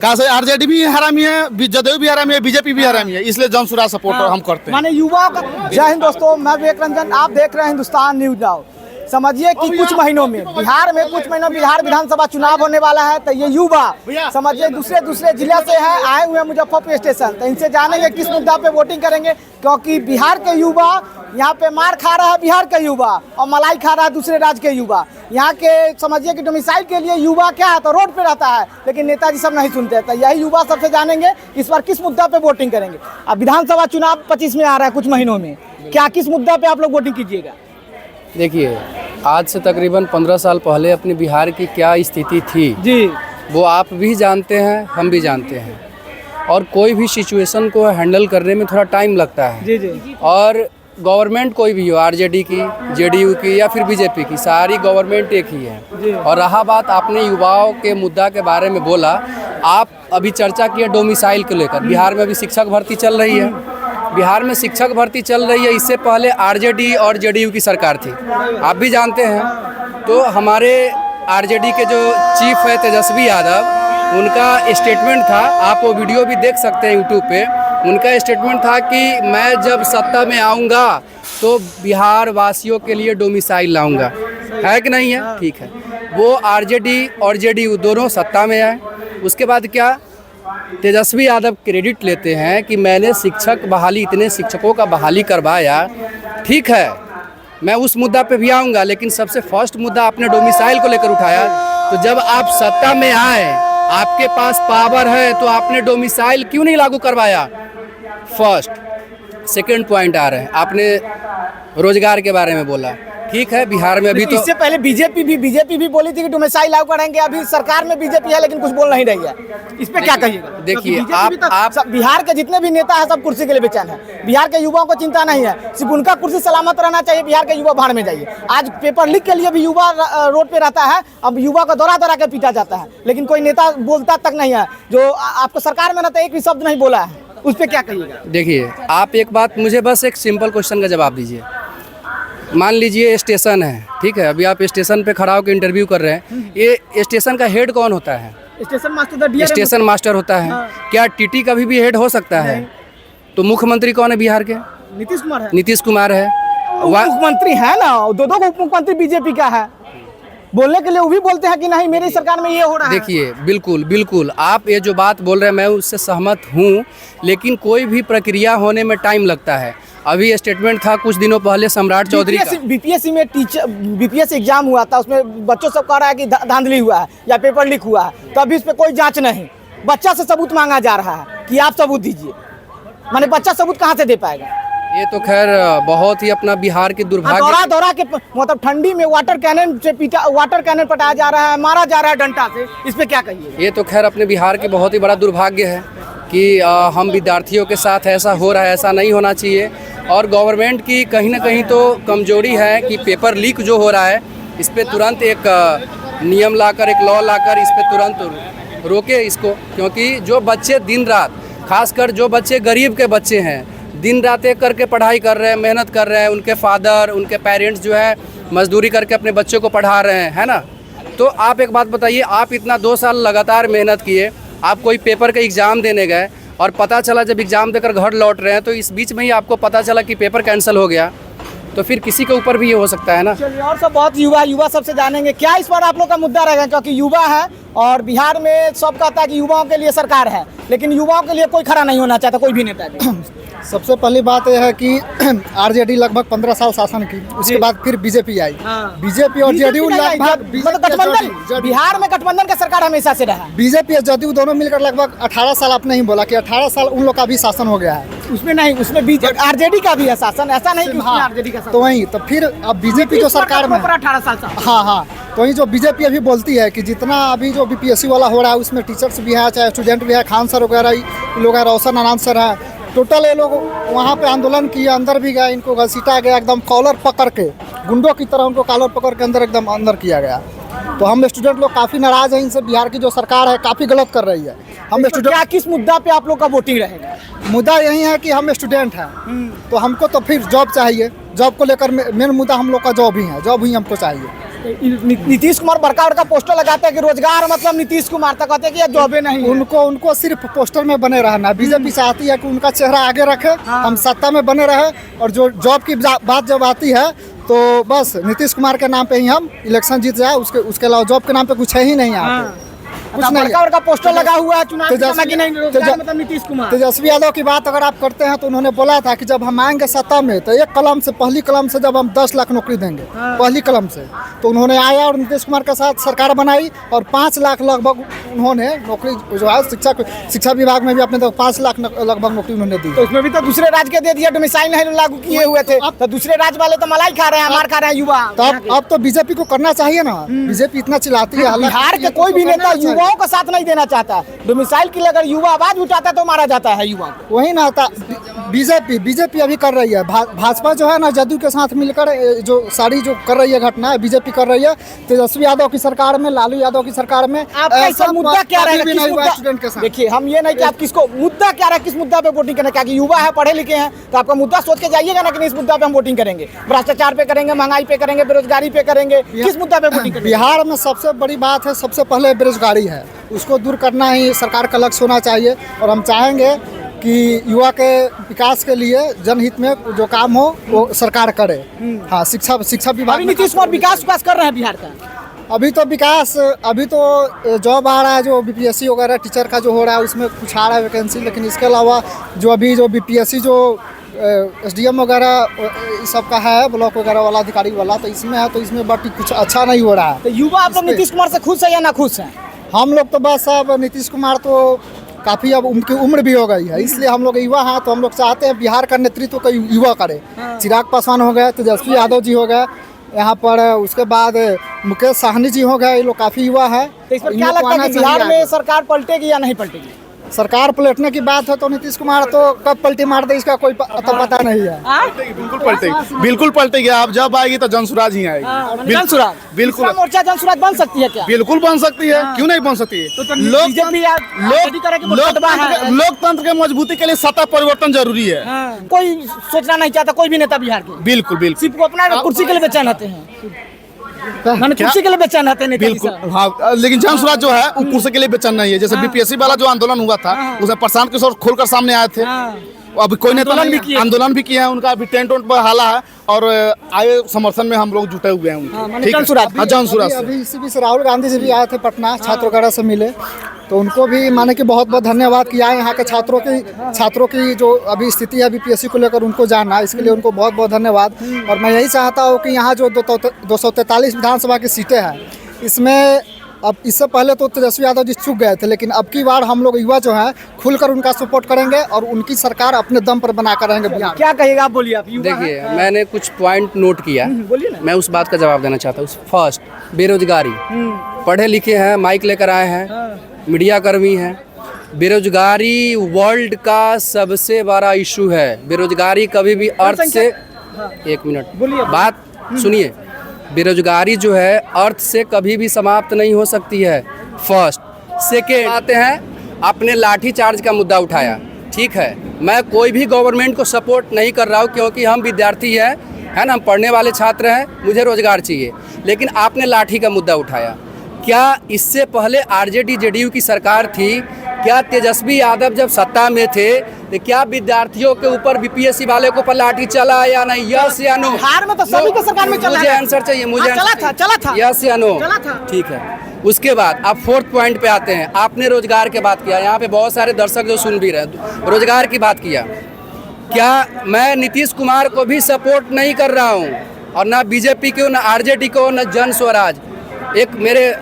कहा से आरजेडी भी हरामी है, जदयू भी हरामी है, बीजेपी भी हरामी है, इसलिए जनसुरा सपोर्ट हम करते हैं। माने युवा का। जय हिंद दोस्तों, मैं विवेक रंजन, आप देख रहे हैं हिंदुस्तान न्यूज नाउ। समझिए कि कुछ महीनों में बिहार बिहार विधानसभा चुनाव होने वाला है। तो ये युवा समझिए दूसरे जिले से है, आए हुए मुजफ्फरपुर स्टेशन। तो इनसे जानेंगे किस मुद्दा पे वोटिंग करेंगे, क्योंकि बिहार के युवा यहाँ पे मार खा रहा है, बिहार का युवा, और मलाई खा रहा है दूसरे राज्य के युवा। यहाँ के समझिए कि डोमिसाइल के लिए युवा क्या है, तो रोड पे रहता है, लेकिन नेताजी सब नहीं सुनते। तो यही युवा सबसे जानेंगे इस बार किस मुद्दा पे वोटिंग करेंगे। अब विधानसभा चुनाव 25 में आ रहा है, कुछ महीनों में, क्या किस मुद्दा पे आप लोग वोटिंग कीजिएगा? देखिए, आज से तकरीबन 15 साल पहले अपनी बिहार की क्या स्थिति थी जी, वो आप भी जानते हैं, हम भी जानते हैं। और कोई भी सिचुएशन को हैंडल करने में थोड़ा टाइम लगता है। जी जी। और गवर्नमेंट कोई भी हो, आरजेडी की, जेडीयू की या फिर बीजेपी की, सारी गवर्नमेंट एक ही है। और रहा बात आपने युवाओं के मुद्दा के बारे में बोला, आप अभी चर्चा किए डोमिसाइल को लेकर। बिहार में अभी शिक्षक भर्ती चल रही है, बिहार में शिक्षक भर्ती चल रही है। इससे पहले आरजेडी और जेडीयू की सरकार थी, आप भी जानते हैं। तो हमारे आरजेडी के जो चीफ है तेजस्वी यादव, उनका स्टेटमेंट था, आप वो वीडियो भी देख सकते हैं यूट्यूब पे। उनका स्टेटमेंट था कि मैं जब सत्ता में आऊँगा तो बिहार वासियों के लिए डोमिसाइल लाऊंगा। है कि नहीं है? ठीक है। वो आरजेडी और जेडीयू दोनों सत्ता में आए। उसके बाद क्या, तेजस्वी यादव क्रेडिट लेते हैं कि मैंने शिक्षक बहाली, इतने शिक्षकों का बहाली करवाया। ठीक है, मैं उस मुद्दा पे भी आऊँगा, लेकिन सबसे फर्स्ट मुद्दा आपने डोमिसाइल को लेकर उठाया। तो जब आप सत्ता में आए, आपके पास पावर है, तो आपने डोमिसाइल क्यों नहीं लागू करवाया? फर्स्ट। सेकंड पॉइंट आ रहे हैं, आपने रोजगार के बारे में बोला। ठीक है, बिहार में अभी तो इससे पहले बीजेपी भी बोली थी कि डोमिसाइल लागू करेंगे। अभी सरकार में बीजेपी है, लेकिन कुछ बोल नहीं रही है। इस पे क्या कहिएगा? देखिए, आप बिहार के जितने भी नेता हैं सब कुर्सी के लिए बेचैन है। बिहार के युवाओं को चिंता नहीं है, सिर्फ उनका कुर्सी सलामत रहना चाहिए। बिहार के युवा भाड़ में जाइए। आज पेपर लीक के लिए भी युवा रोड पे रहता है। अब युवा को दौरा के पीटा जाता है, लेकिन कोई नेता बोलता तक नहीं है। जो आपको सरकार में रहता है, एक भी शब्द नहीं बोला है। उस पर क्या कहिएगा? देखिए, आप एक बात, मुझे बस एक सिंपल क्वेश्चन का जवाब दीजिए। मान लीजिए स्टेशन है, ठीक है, अभी आप स्टेशन पे खड़ा होकर इंटरव्यू कर रहे हैं। ये स्टेशन का हेड कौन होता है? Station master. स्टेशन मास्टर होता है। हाँ। क्या टीटी का भी हेड हो सकता है? तो मुख्यमंत्री कौन है बिहार के? नीतीश कुमार है। नीतीश कुमार है। मुख्यमंत्री है ना, दो उप मुख्यमंत्री बीजेपी का है। बोलने के लिए वो भी बोलते हैं कि नहीं मेरी सरकार में ये हो रहा है। देखिए, बिल्कुल आप ये जो बात बोल रहे हैं मैं उससे सहमत हूँ, लेकिन कोई भी प्रक्रिया होने में टाइम लगता है। अभी स्टेटमेंट था कुछ दिनों पहले सम्राट चौधरी का, बीपीएससी में बीपीएससी एग्जाम हुआ था, उसमें बच्चों सब कह रहा है कि धांधली हुआ है या पेपर लीक हुआ है। तो अभी इस पर कोई जांच नहीं, बच्चा से सबूत मांगा जा रहा है कि आप सबूत दीजिए। माने बच्चा सबूत कहाँ से दे पाएगा? ये तो खैर बहुत ही अपना बिहार की दुर्भाग्य। दौरा के मतलब ठंडी में वाटर कैनन पटाया जा रहा है, मारा जा रहा है डंडा से। इस पे क्या कहिए? ये तो खैर अपने बिहार की बहुत ही बड़ा दुर्भाग्य है कि हम विद्यार्थियों के साथ ऐसा हो रहा है। ऐसा नहीं होना चाहिए। और गवर्नमेंट की कहीं ना कहीं तो कमजोरी है कि पेपर लीक जो हो रहा है, इस पर तुरंत एक नियम लाकर, एक लॉ लाकर इस पर तुरंत रोके इसको। क्योंकि जो बच्चे दिन रात, खासकर जो बच्चे गरीब के बच्चे हैं, दिन रात एक करके पढ़ाई कर रहे हैं, मेहनत कर रहे हैं, उनके फादर, उनके पेरेंट्स जो है मजदूरी करके अपने बच्चों को पढ़ा रहे हैं, है ना। तो आप एक बात बताइए, आप इतना 2 साल लगातार मेहनत किए, आप कोई पेपर का एग्ज़ाम देने गए और पता चला जब एग्ज़ाम देकर घर लौट रहे हैं तो इस बीच में ही आपको पता चला कि पेपर कैंसिल हो गया, तो फिर किसी के ऊपर भी ये हो सकता है ना। चलिए, और सब बहुत युवा सबसे जानेंगे क्या इस बार आप लोग का मुद्दा रहेगा, क्योंकि युवा है और बिहार में सब कहता है कि युवाओं के लिए सरकार है, लेकिन युवाओं के लिए कोई खड़ा नहीं होना चाहता, कोई भी नेता भी। सबसे पहली बात यह है कि आरजेडी लगभग 15 साल शासन की, उसके बाद फिर बीजेपी आई। बीजेपी और जेडीयू लगभग बिहार में गठबंधन का सरकार हमेशा से रहा है। बीजेपी और जेडीयू दोनों मिलकर लगभग 18 साल, आपने ही बोला कि 18 साल उन लोग का भी शासन हो गया है। उसमें नहीं, उसमें आरजेडी का भी है शासन, ऐसा नहीं कि उसमें आरजेडी का शासन। तो वही, तो फिर अब बीजेपी जो सरकार में 18 साल। हाँ, तो वही जो बीजेपी अभी बोलती है कि जितना अभी जो बीपीएससी वाला हो रहा है उसमें टीचर्स भी है, चाहे स्टूडेंट भी है, खान सर वगैरह लोग हैं, रोशन आनंद सर है, टोटल ये लोग वहाँ पे आंदोलन किए, अंदर भी गए, इनको घसीटा गया, एकदम कॉलर पकड़ के, गुंडों की तरह उनको कॉलर पकड़ के एकदम अंदर किया गया। तो हम स्टूडेंट लोग काफ़ी नाराज़ हैं इनसे। बिहार की जो सरकार है काफ़ी गलत कर रही है। हम स्टूडेंट क्या किस मुद्दा पे आप लोग का वोटिंग रहेगा? मुद्दा यही है कि हम स्टूडेंट हैं, तो हमको तो फिर जॉब चाहिए। जॉब को लेकर मेन मुद्दा हम लोग का जॉब ही है, जॉब ही हमको चाहिए। नीतीश कुमार बड़का बड़का पोस्टर लगाते हैं कि रोजगार मतलब नीतीश कुमार, तक कहते हैं कि ये जॉबे नहीं है। उनको सिर्फ पोस्टर में बने रहना। बीजेपी चाहती है कि उनका चेहरा आगे रखे, हम सत्ता में बने रहे, और जो जॉब की बात जब आती है तो बस नीतीश कुमार के नाम पे ही हम इलेक्शन जीत जाए, उसके अलावा जॉब के नाम पे कुछ है ही नहीं यहाँ पे। कुछ नहीं बड़का बड़का पोस्टर लगा हुआ है चुनाव के समय कि नहीं, रोजगार मतलब नीतीश कुमार। तेजस्वी यादव की बात अगर आप करते हैं तो उन्होंने बोला था कि जब हम आएंगे सत्ता में तो एक कलम से, पहली कलम से जब हम 10 लाख नौकरी देंगे, पहली कलम से, तो उन्होंने आया और नीतीश कुमार के साथ सरकार बनाई और 5 लाख लगभग उन्होंने नौकरी जो है शिक्षा विभाग में भी अपने 5 लाख लगभग नौकरी उन्होंने दी। तो उसमें भी तो दूसरे राज्य के दे दिया, डोमिसाइल नहीं लागू किए हुए थे, तो दूसरे राज्य वाले तो मलाई खा रहे हैं, मार खा रहे हैं युवा। तो अब तो बीजेपी को करना चाहिए ना, बीजेपी इतना चिल्लाती है। बिहार के कोई भी नेता युवाओं का साथ नहीं देना चाहता है। डोमिसाइल के लिए अगर युवा आवाज उठाता है तो मारा जाता है युवा को। वही ना था, बीजेपी अभी कर रही है, भाजपा जो है ना जदयू के साथ मिलकर जो सारी जो कर रही है घटना, बीजेपी कर रही है। तेजस्वी यादव की सरकार में, लालू यादव की सरकार में आपका इस मुद्दा क्या रहेगा? स्टूडेंट के साथ देखिए, हम ये नहीं कि आप किसको मुद्दा क्या रहा है, किस मुद्दा पे वोटिंग करना, क्या कि युवा है, पढ़े लिखे हैं, तो आपका मुद्दा सोच के जाइएगा ना कि इस मुद्दा पे हम वोटिंग करेंगे, भ्रष्टाचार पे करेंगे, महंगाई पे करेंगे, बेरोजगारी पे करेंगे, किस मुद्दा पे वोटिंग करेंगे? बिहार में सबसे बड़ी बात है, सबसे पहले बेरोजगारी है, उसको दूर करना ही सरकार का लक्ष्य होना चाहिए। और हम चाहेंगे कि युवा के विकास के लिए जनहित में जो काम हो वो सरकार करे। हाँ, शिक्षा विभाग नीतीश कुमार विकास कर रहे हैं बिहार का। अभी तो जॉब आ रहा है, जो बीपीएससी वगैरह टीचर का जो हो रहा है उसमें कुछ आ रहा है वैकेंसी, लेकिन इसके अलावा जो बीपीएससी जो एसडीएम वगैरह सब का है, ब्लॉक वगैरह वाला, अधिकारी वाला, तो इसमें है, तो इसमें बाकी कुछ अच्छा नहीं हो रहा है। तो युवा आप लोग नीतीश कुमार से खुश है या ना खुश है? हम लोग तो बस अब नीतीश कुमार तो काफ़ी अब उनकी उम्र भी हो गई है, इसलिए हम लोग युवा हैं, तो हम लोग चाहते हैं बिहार का नेतृत्व का युवा करे। चिराग पासवान हो गए, तेजस्वी यादव जी हो गए यहाँ पर, उसके बाद मुकेश साहनी जी हो गए, ये लोग काफ़ी युवा है। तो इस पर क्या लगता है कि बिहार में सरकार पलटेगी या नहीं पलटेगी? सरकार पलटने की बात है तो नीतीश कुमार तो कब पलटी मार दे इसका कोई पता नहीं है। बिल्कुल पलटेगी। आप जब आएगी तो जनसुराज ही आएगी। जनसुराज, बिल्कुल मोर्चा जनसुराज बन सकती है क्या? बिल्कुल बन सकती है, क्यों नहीं बन सकती है? लोकतंत्र के मजबूती के लिए सत्ता परिवर्तन जरूरी है। कोई सोचना नहीं चाहता, कोई भी नेता बिहार के। बिल्कुल सिर्फ वो अपना कुर्सी के लिए बेचैन रहते हैं, कुर्सी के लिए बेचैन रहते हैं। बिल्कुल हाँ, लेकिन जनसुराज जो है वो कुर्सी के लिए बेचैन नहीं है। जैसे बीपीएससी वाला जो आंदोलन हुआ था उसमें प्रशांत किशोर खोलकर सामने आए थे, अभी कोई नेता आंदोलन भी किया है, उनका अभी टेंट पर हाला है और आए समर्थन में हम लोग जुटे हुए हैं उनके। जनसुराज अभी इसी बीच राहुल गांधी जी भी आए थे पटना, छात्र वगैरह से मिले, तो उनको भी माने कि बहुत बहुत धन्यवाद किया है। यहाँ के छात्रों की जो अभी स्थिति है बीपीएससी को लेकर उनको जानना, इसके लिए उनको बहुत बहुत धन्यवाद। और मैं यही चाहता हूँ कि यहाँ जो 243 विधानसभा की सीटें हैं, इसमें अब इससे पहले तो तेजस्वी यादव जी चुक गए थे, लेकिन अब की बार हम लोग युवा जो हैं खुलकर उनका सपोर्ट करेंगे और उनकी सरकार अपने दम पर बना कर रहेंगे बिहार। क्या कहिएगा आप, बोलिए आप। देखिए, मैंने कुछ पॉइंट नोट किया, मैं उस बात का जवाब देना चाहता हूँ। फर्स्ट, बेरोजगारी, पढ़े लिखे हैं, माइक लेकर आए हैं, मीडिया कर्मी हैं। बेरोजगारी वर्ल्ड का सबसे बड़ा इशू है। बेरोजगारी कभी भी अर्थ से, एक मिनट बोलिए, बात सुनिए, बेरोजगारी जो है अर्थ से कभी भी समाप्त नहीं हो सकती है। फर्स्ट। सेकेंड आते हैं, आपने लाठी चार्ज का मुद्दा उठाया, ठीक है, मैं कोई भी गवर्नमेंट को सपोर्ट नहीं कर रहा हूँ, क्योंकि हम विद्यार्थी हैं, है ना, हम पढ़ने वाले छात्र हैं, मुझे रोजगार चाहिए। लेकिन आपने लाठी का मुद्दा उठाया, क्या इससे पहले आरजेडी जेडीयू की सरकार थी, क्या तेजस्वी यादव जब सत्ता में थे तो क्या विद्यार्थियों के ऊपर बीपीएससी वाले को पर लाठी चला या नहीं? यस या नो? बिहार में तो सभी के सरकार में चला, मुझे आंसर चाहिए, मुझे चला था। यस या नो? चला था। ठीक है। उसके बाद आप फोर्थ पॉइंट पे आते हैं, आपने रोजगार की बात किया, यहाँ पे बहुत सारे दर्शक जो सुन भी रहे, रोजगार की बात किया। क्या मैं नीतीश कुमार को भी सपोर्ट नहीं कर रहा हूँ, और ना बीजेपी को, ना आरजेडी को, ना जन स्वराज। एक मेरे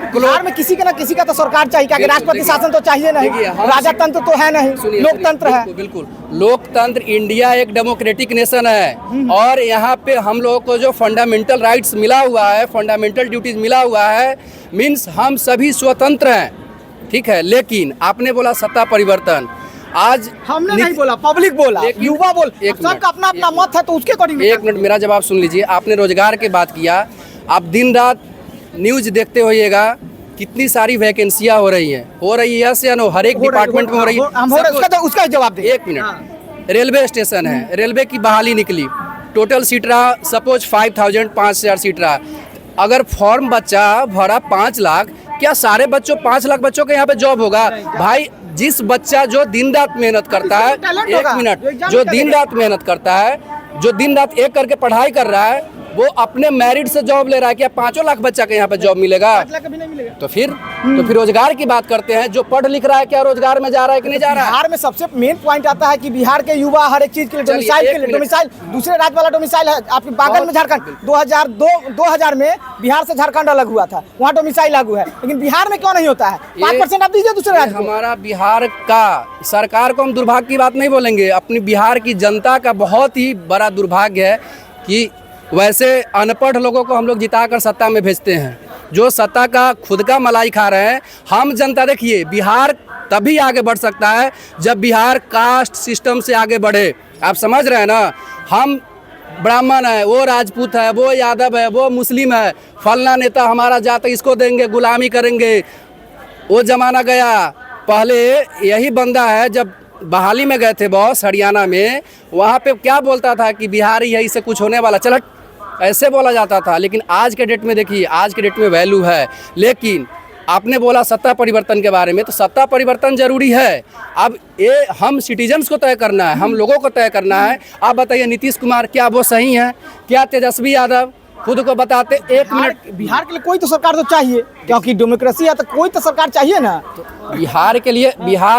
बिहार में किसी का ना किसी का तो सरकार चाहिए, क्या राष्ट्रपति शासन तो चाहिए नहीं, राजतंत्र तो है नहीं, लोकतंत्र है। बिल्कुल, लोकतंत्र। इंडिया एक डेमोक्रेटिक नेशन है और यहाँ पे हम लोगों को जो फंडामेंटल राइट्स मिला हुआ है, फंडामेंटल ड्यूटीज मिला हुआ है, मीन्स हम सभी स्वतंत्र हैं, ठीक है। लेकिन आपने बोला सत्ता परिवर्तन, आज हमने नहीं बोला, पब्लिक बोला, युवा बोल, सबका अपना अपना मत है, तो उसके अकॉर्डिंग। एक मिनट, मेरा जवाब सुन लीजिए। आपने रोजगार की बात किया, आप दिन रात न्यूज देखते होइएगा, कितनी सारी वैकेंसियां हो रही है यस या नो? हर एक डिपार्टमेंट में हो रही है। उसका जवाब दे। एक मिनट, रेलवे स्टेशन है, रेलवे की बहाली निकली, टोटल सीट रहा सपोज 5000, 5000 सीट रहा, अगर फॉर्म बच्चा भरा 5 लाख, क्या सारे बच्चों 5 लाख बच्चों के यहाँ पे जॉब होगा? भाई जिस बच्चा जो दिन रात मेहनत करता है, एक मिनट, जो दिन रात मेहनत करता है, जो दिन रात एक करके पढ़ाई कर रहा है, वो अपने मेरिट से जॉब ले रहा है, क्या 5 लाख बच्चा के यहाँ पे जॉब मिलेगा? तो फिर रोजगार की बात करते हैं। जो पढ़ लिख रहा है क्या रोजगार में जा रहा है कि नहीं जा रहा है? बिहार में सबसे मेन पॉइंट आता है कि बिहार के युवा हर एक चीज के लिए डोमिसाइल के लिए, डोमिसाइल दूसरे राज्य वाला डोमिसाइल है। आपके बागल में झारखंड 2000 में बिहार से झारखंड अलग हुआ था, वहाँ डोमिसाइल लागू है, लेकिन बिहार में क्यों नहीं होता है? 5% आप दीजिए दूसरे राज्य को। हमारा बिहार का सरकार को हम दुर्भाग्य की बात नहीं बोलेंगे, अपनी बिहार की जनता का बहुत ही बड़ा दुर्भाग्य है कि वैसे अनपढ़ लोगों को हम लोग जिताकर सत्ता में भेजते हैं, जो सत्ता का खुद का मलाई खा रहे हैं। हम जनता देखिए, बिहार तभी आगे बढ़ सकता है जब बिहार कास्ट सिस्टम से आगे बढ़े। आप समझ रहे हैं ना? हम ब्राह्मण है, वो राजपूत है, वो यादव है, वो मुस्लिम है, फलना नेता हमारा जाता, इसको देंगे, गुलामी करेंगे। वो जमाना गया। पहले यही बंदा है, जब बहाली में गए थे बॉस हरियाणा में, वहाँ पे क्या बोलता था कि बिहारी है, इससे कुछ होने वाला, चल ऐसे बोला जाता था। लेकिन आज के डेट में देखिए, आज के डेट में वैल्यू है। लेकिन आपने बोला सत्ता परिवर्तन के बारे में, तो सत्ता परिवर्तन जरूरी है। अब ये हम सिटीजन्स को तय करना है, हम लोगों को तय करना है। आप बताइए, नीतीश कुमार क्या वो सही हैं? क्या तेजस्वी यादव खुद को बताते? एक मिनट, बिहार के लिए कोई तो सरकार तो चाहिए, क्योंकि डेमोक्रेसी है तो कोई तो सरकार चाहिए ना। बिहार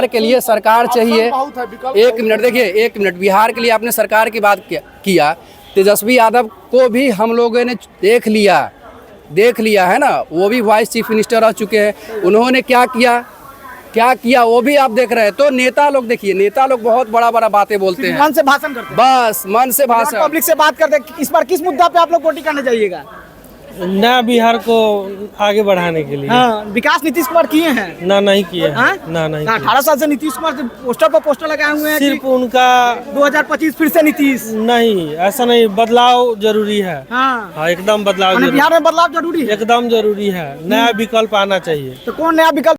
के लिए सरकार चाहिए। एक मिनट देखिए, एक मिनट, बिहार के लिए आपने सरकार की बात किया। तेजस्वी यादव को भी हम लोगों ने देख लिया है ना, वो भी वाइस चीफ मिनिस्टर रह चुके हैं। उन्होंने क्या किया वो भी आप देख रहे हैं। तो नेता लोग देखिए, नेता लोग बहुत बड़ा बातें बोलते हैं, मन से भाषण करते हैं, बस मन से भाषण। पब्लिक से बात करते हैं। इस बार किस मुद्दा पे आप लोग वोटिंग करने जाइएगा? नया बिहार को आगे बढ़ाने के लिए। हाँ, विकास नीतीश कुमार किए हैं ना? नहीं किए। हाँ? ना नहीं। 18 साल से नीतीश कुमार पोस्टर पर पोस्टर लगाए हुए हैं, सिर्फ उनका 2025 फिर से नीतीश। नहीं, ऐसा नहीं, बदलाव जरूरी है। हाँ, एकदम बदलाव बिहार में बदलाव जरूरी है, एकदम जरूरी है। नया विकल्प आना चाहिए। तो कौन नया विकल्प